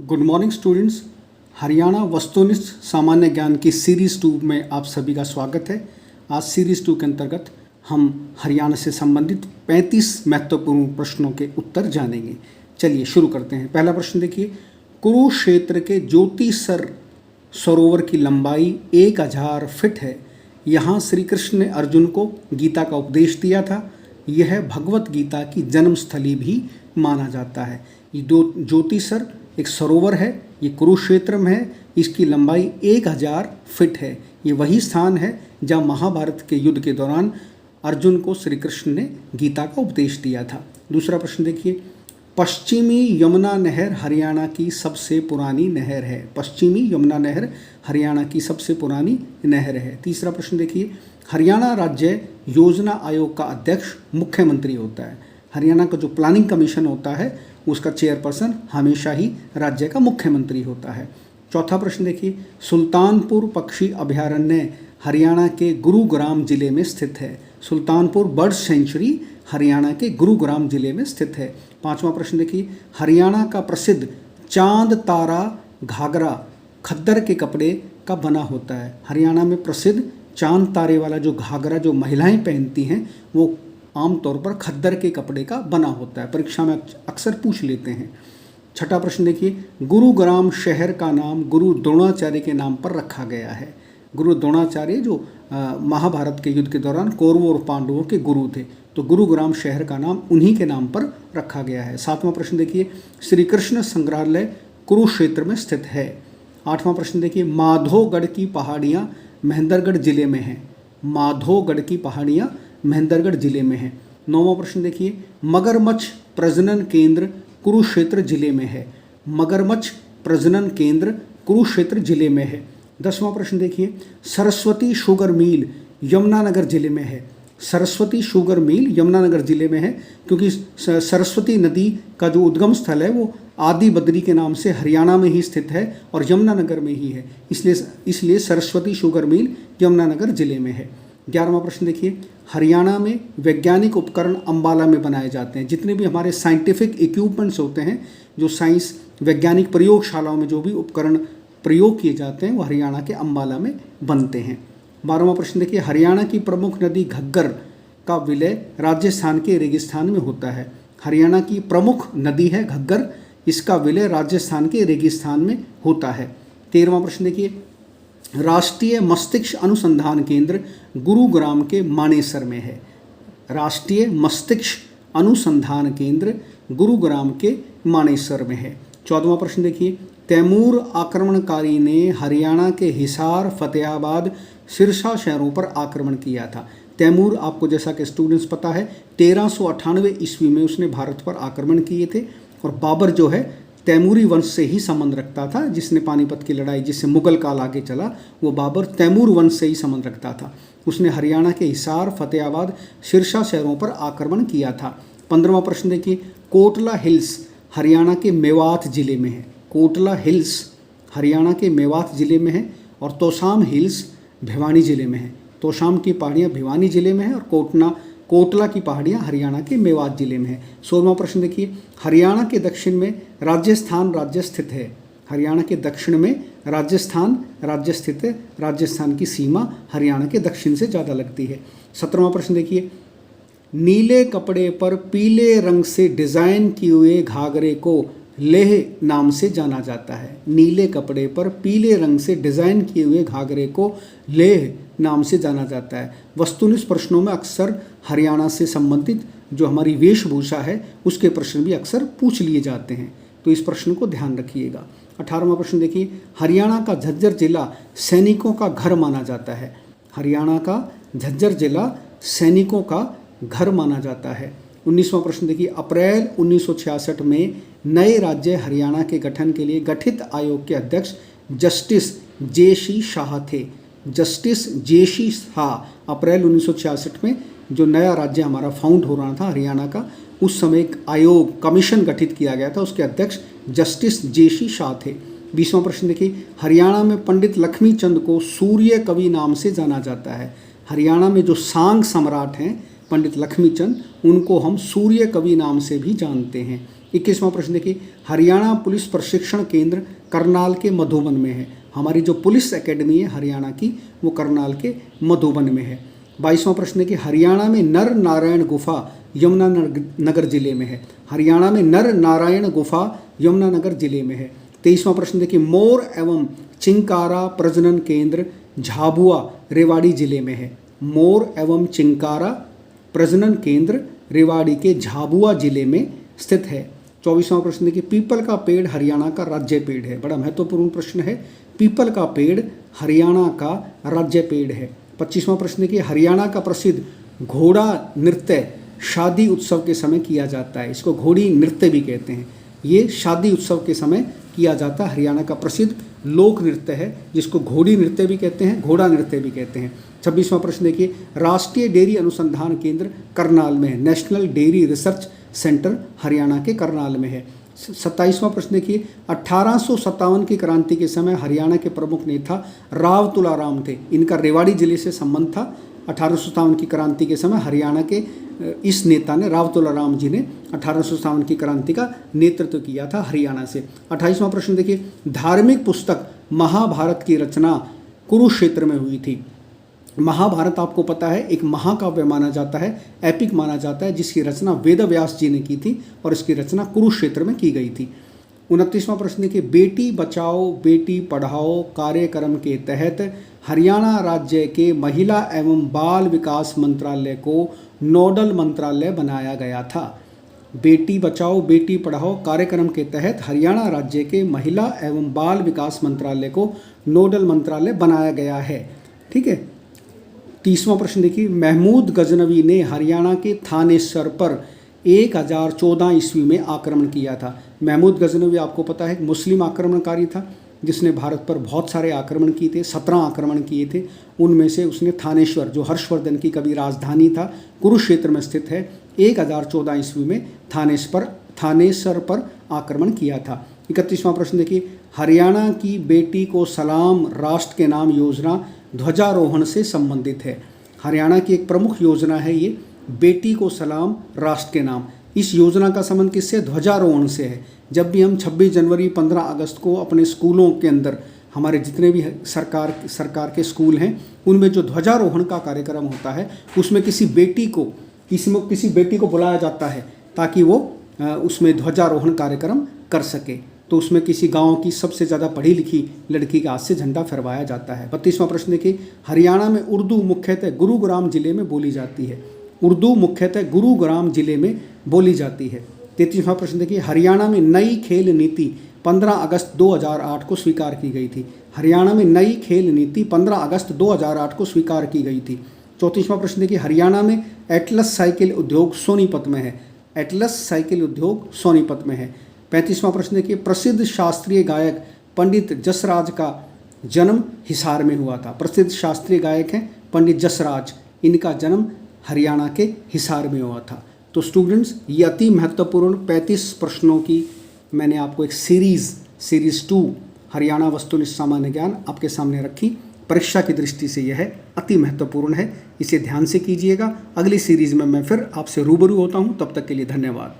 Good morning students. Haryana वस्तुनिष्ठ सामान्य ज्ञान की सीरीज़ 2 में आप सभी का स्वागत है। आज सीरीज़ 2 के अंतर्गत हम हरियाणा से संबंधित 35 महत्वपूर्ण प्रश्नों के उत्तर जानेंगे। चलिए शुरू करते हैं। पहला प्रश्न देखिए, कुरुक्षेत्र के ज्योतिसर सरोवर की लंबाई 1000 फीट है। यहाँ श्री कृष्ण ने अर्जुन को गीता का उपदेश दिया था। यह भगवत गीता की जन्मस्थली भी माना जाता है। ये ज्योतिसर एक सरोवर है, ये कुरुक्षेत्र में है। इसकी लंबाई 1000 फीट है। ये वही स्थान है जहाँ महाभारत के युद्ध के दौरान अर्जुन को श्री कृष्ण ने गीता का उपदेश दिया था। दूसरा प्रश्न देखिए, पश्चिमी यमुना नहर हरियाणा की सबसे पुरानी नहर है। पश्चिमी यमुना नहर हरियाणा की सबसे पुरानी नहर है। तीसरा प्रश्न देखिए, हरियाणा राज्य योजना आयोग का अध्यक्ष मुख्यमंत्री होता है। हरियाणा का जो प्लानिंग कमीशन होता है उसका चेयरपर्सन हमेशा ही राज्य का मुख्यमंत्री होता है। चौथा प्रश्न देखिए, सुल्तानपुर पक्षी अभयारण्य हरियाणा के गुरुग्राम जिले में स्थित है। सुल्तानपुर बर्ड सेंचुरी हरियाणा के गुरुग्राम जिले में स्थित है। पांचवा प्रश्न देखिए, हरियाणा का प्रसिद्ध चांद तारा घाघरा खद्दर के कपड़े का बना होता है। हरियाणा में प्रसिद्ध चांद तारे वाला जो घाघरा जो महिलाएं पहनती हैं वो आमतौर पर खद्दर के कपड़े का बना होता है। परीक्षा में अक्सर पूछ लेते हैं। छठा प्रश्न देखिए, गुरुग्राम शहर का नाम गुरु द्रोणाचार्य के नाम पर रखा गया है। गुरु द्रोणाचार्य जो महाभारत के युद्ध के दौरान कौरवों और पांडवों के गुरु थे, तो गुरुग्राम शहर का नाम उन्हीं के नाम पर रखा गया है। सातवां प्रश्न देखिए, श्री कृष्ण संग्रहालय कुरुक्षेत्र में स्थित है। आठवां प्रश्न देखिए, माधोगढ़ की पहाड़ियाँ महेंद्रगढ़ जिले में हैं। माधोगढ़ की पहाड़ियाँ महेंद्रगढ़ जिले में है। नौवां प्रश्न देखिए, मगरमच्छ प्रजनन केंद्र कुरुक्षेत्र जिले में है। मगरमच्छ प्रजनन केंद्र कुरुक्षेत्र जिले में है। 10वां प्रश्न देखिए, सरस्वती शुगर मिल यमुनानगर जिले में है। सरस्वती शुगर मिल यमुनानगर जिले में है क्योंकि सरस्वती नदी का जो उद्गम स्थल है वो आदि बद्री के नाम से हरियाणा में ही स्थित है और यमुनानगर में ही है, इसलिए सरस्वती शुगर मिल यमुनानगर जिले में है। 11वां प्रश्न देखिए, हरियाणा में वैज्ञानिक उपकरण अंबाला में बनाए जाते हैं। जितने भी हमारे साइंटिफिक इक्विपमेंट्स होते हैं, जो साइंस वैज्ञानिक प्रयोगशालाओं में जो भी उपकरण प्रयोग किए जाते हैं वो हरियाणा के अंबाला में बनते हैं। 12वां प्रश्न देखिए, हरियाणा की प्रमुख नदी घग्गर का विलय राजस्थान के रेगिस्तान में होता है। हरियाणा की प्रमुख नदी है घग्गर, इसका विलय राजस्थान के रेगिस्तान में होता है। 13वां प्रश्न देखिए, राष्ट्रीय मस्तिष्क अनुसंधान केंद्र गुरुग्राम के मानेसर में है। राष्ट्रीय मस्तिष्क अनुसंधान केंद्र गुरुग्राम के मानेसर में है। 14वां प्रश्न देखिए, तैमूर आक्रमणकारी ने हरियाणा के हिसार, फतेहाबाद, सिरसा शहरों पर आक्रमण किया था। तैमूर आपको जैसा कि स्टूडेंट्स पता है 1398 ईस्वी में उसने भारत पर आक्रमण किए थे और बाबर जो है तैमूरी वंश से ही संबंध रखता था। जिसने पानीपत की लड़ाई जिससे मुगल काल आगे चला वो बाबर तैमूर वंश से ही संबंध रखता था। उसने हरियाणा के हिसार, फतेहाबाद, सिरसा शहरों पर आक्रमण किया था। 15वां प्रश्न देखिए, कोटला हिल्स हरियाणा के मेवात जिले में है। कोटला हिल्स हरियाणा के मेवात जिले में है और तोशाम हिल्स भिवानी जिले में है। तोशाम की पहाड़ियाँ भिवानी जिले में है और कोटला की पहाड़ियाँ हरियाणा के मेवात जिले में है। 16वां प्रश्न देखिए, हरियाणा के दक्षिण में राजस्थान राज्य स्थित है। हरियाणा के दक्षिण में राजस्थान राज्य स्थित है। राजस्थान की सीमा हरियाणा के दक्षिण से ज़्यादा लगती है। 17वां प्रश्न देखिए, नीले कपड़े पर पीले रंग से डिज़ाइन किए हुए घाघरे को लेह नाम से जाना जाता है। नीले कपड़े पर पीले रंग से डिज़ाइन किए हुए घाघरे को लेह नाम से जाना जाता है। वस्तुनिष्ठ प्रश्नों में अक्सर हरियाणा से संबंधित जो हमारी वेशभूषा है उसके प्रश्न भी अक्सर पूछ लिए जाते हैं, तो इस प्रश्न को ध्यान रखिएगा। 18वां प्रश्न देखिए, हरियाणा का झज्जर जिला सैनिकों का घर माना जाता है। हरियाणा का झज्जर जिला सैनिकों का घर माना जाता है। 19वां प्रश्न देखिए, अप्रैल 1966 में नए राज्य हरियाणा के गठन के लिए गठित आयोग के अध्यक्ष जस्टिस जे.सी. शाह थे। Justice JC. शाह अप्रैल 1966 में जो नया राज्य हमारा फाउंड हो रहा था हरियाणा का, उस समय एक आयोग कमीशन गठित किया गया था, उसके अध्यक्ष जस्टिस जे.सी. शाह थे। 20वां प्रश्न देखिए, हरियाणा में पंडित लक्ष्मीचंद को सूर्य कवि नाम से जाना जाता है। हरियाणा में जो सांग सम्राट हैं पंडित लक्ष्मीचंद, उनको हम सूर्य कवि नाम से भी जानते हैं। 21वां प्रश्न देखिए, हरियाणा पुलिस प्रशिक्षण केंद्र करनाल के मधुबन में है। हमारी जो पुलिस एकेडमी है हरियाणा की वो करनाल के मधुबन में है। 22वां प्रश्न है कि हरियाणा में नर नारायण गुफा यमुनानगर जिले में है। हरियाणा में नर नारायण गुफा यमुनानगर जिले में है। 23वां प्रश्न देखिए, मोर एवं चिंकारा प्रजनन केंद्र झाबुआ रेवाड़ी जिले में है। मोर एवं चिंकारा प्रजनन केंद्र रेवाड़ी के झाबुआ जिले में स्थित है। 24वां प्रश्न देखिए, पीपल का पेड़ हरियाणा का राज्य पेड़ है। बड़ा महत्वपूर्ण प्रश्न है। पीपल का पेड़ हरियाणा का राज्य पेड़ है। 25वां प्रश्न देखिए, हरियाणा का प्रसिद्ध घोड़ा नृत्य शादी उत्सव के समय किया जाता है। इसको घोड़ी नृत्य भी कहते हैं। ये शादी उत्सव के समय किया जाता है। हरियाणा का प्रसिद्ध लोक नृत्य है जिसको घोड़ी नृत्य भी कहते हैं, घोड़ा नृत्य भी कहते हैं। 26वां प्रश्न देखिए, राष्ट्रीय डेयरी अनुसंधान केंद्र करनाल में है। National dairy research centre Haryana के करनाल में है। 27वां प्रश्न देखिए, 1857 की क्रांति के समय हरियाणा के प्रमुख नेता राव तुलाराम थे। इनका रेवाड़ी जिले से संबंध था। 1857 की क्रांति के समय हरियाणा के इस नेता ने, राव तुलाराम जी ने 1857 की क्रांति का नेतृत्व किया था हरियाणा से। 28वां प्रश्न देखिए, धार्मिक पुस्तक महाभारत की रचना कुरुक्षेत्र में हुई थी। महाभारत आपको पता है एक महाकाव्य माना जाता है, एपिक माना जाता है, जिसकी रचना वेद व्यास जी ने की थी और इसकी रचना कुरुक्षेत्र में की गई थी। 29वां प्रश्न देखिए, बेटी बचाओ बेटी पढ़ाओ कार्यक्रम के तहत हरियाणा राज्य के महिला एवं बाल विकास मंत्रालय को नोडल मंत्रालय बनाया गया था। बेटी बचाओ बेटी पढ़ाओ कार्यक्रम के तहत हरियाणा राज्य के महिला एवं बाल विकास मंत्रालय को नोडल मंत्रालय बनाया गया है। ठीक है। 30वां प्रश्न देखिए, महमूद गजनवी ने हरियाणा के थानेसर पर 1014 ईस्वी में आक्रमण किया था। महमूद गजनवी आपको पता है मुस्लिम आक्रमणकारी था जिसने भारत पर बहुत सारे आक्रमण किए थे, 17 आक्रमण किए थे। उनमें से उसने थानेश्वर, जो हर्षवर्धन की कभी राजधानी था, कुरुक्षेत्र में स्थित है, 1014 ईस्वी में थानेसर पर आक्रमण किया था। 31वां प्रश्न देखिए, हरियाणा की बेटी को सलाम राष्ट्र के नाम योजना ध्वजारोहण से संबंधित है। हरियाणा की एक प्रमुख योजना है ये, बेटी को सलाम राष्ट्र के नाम। इस योजना का संबंध किससे? ध्वजारोहण से है। जब भी हम 26 जनवरी 15 अगस्त को अपने स्कूलों के अंदर, हमारे जितने भी सरकार के स्कूल हैं उनमें जो ध्वजारोहण का कार्यक्रम होता है उसमें किसी बेटी को बुलाया जाता है ताकि वो उसमें ध्वजारोहण कार्यक्रम कर सके। तो उसमें किसी गांव की सबसे ज़्यादा पढ़ी लिखी लड़की के हाथ से झंडा फहराया जाता है। 32वां प्रश्न देखिए, हरियाणा में उर्दू मुख्यतः गुरुग्राम जिले में बोली जाती है। उर्दू मुख्यतः गुरुग्राम जिले में बोली जाती है। 33वां प्रश्न देखिए, हरियाणा में नई खेल नीति 15 अगस्त 2008 को स्वीकार की गई थी। हरियाणा में नई खेल नीति 15 अगस्त 2008 को स्वीकार की गई थी। 34वां प्रश्न देखिए, हरियाणा में एटलस साइकिल उद्योग सोनीपत में है। एटलस साइकिल उद्योग सोनीपत में है। 35वां प्रश्न देखिए, प्रसिद्ध शास्त्रीय गायक पंडित जसराज का जन्म हिसार में हुआ था। प्रसिद्ध शास्त्रीय गायक हैं पंडित जसराज, इनका जन्म हरियाणा के हिसार में हुआ था। तो स्टूडेंट्स, ये अति महत्वपूर्ण 35 प्रश्नों की मैंने आपको एक सीरीज़ 2 हरियाणा वस्तुनिष्ठ सामान्य ज्ञान आपके सामने रखी। परीक्षा की दृष्टि से यह अति महत्वपूर्ण है, इसे ध्यान से कीजिएगा। अगली सीरीज़ में मैं फिर आपसे रूबरू होता हूँ, तब तक के लिए धन्यवाद।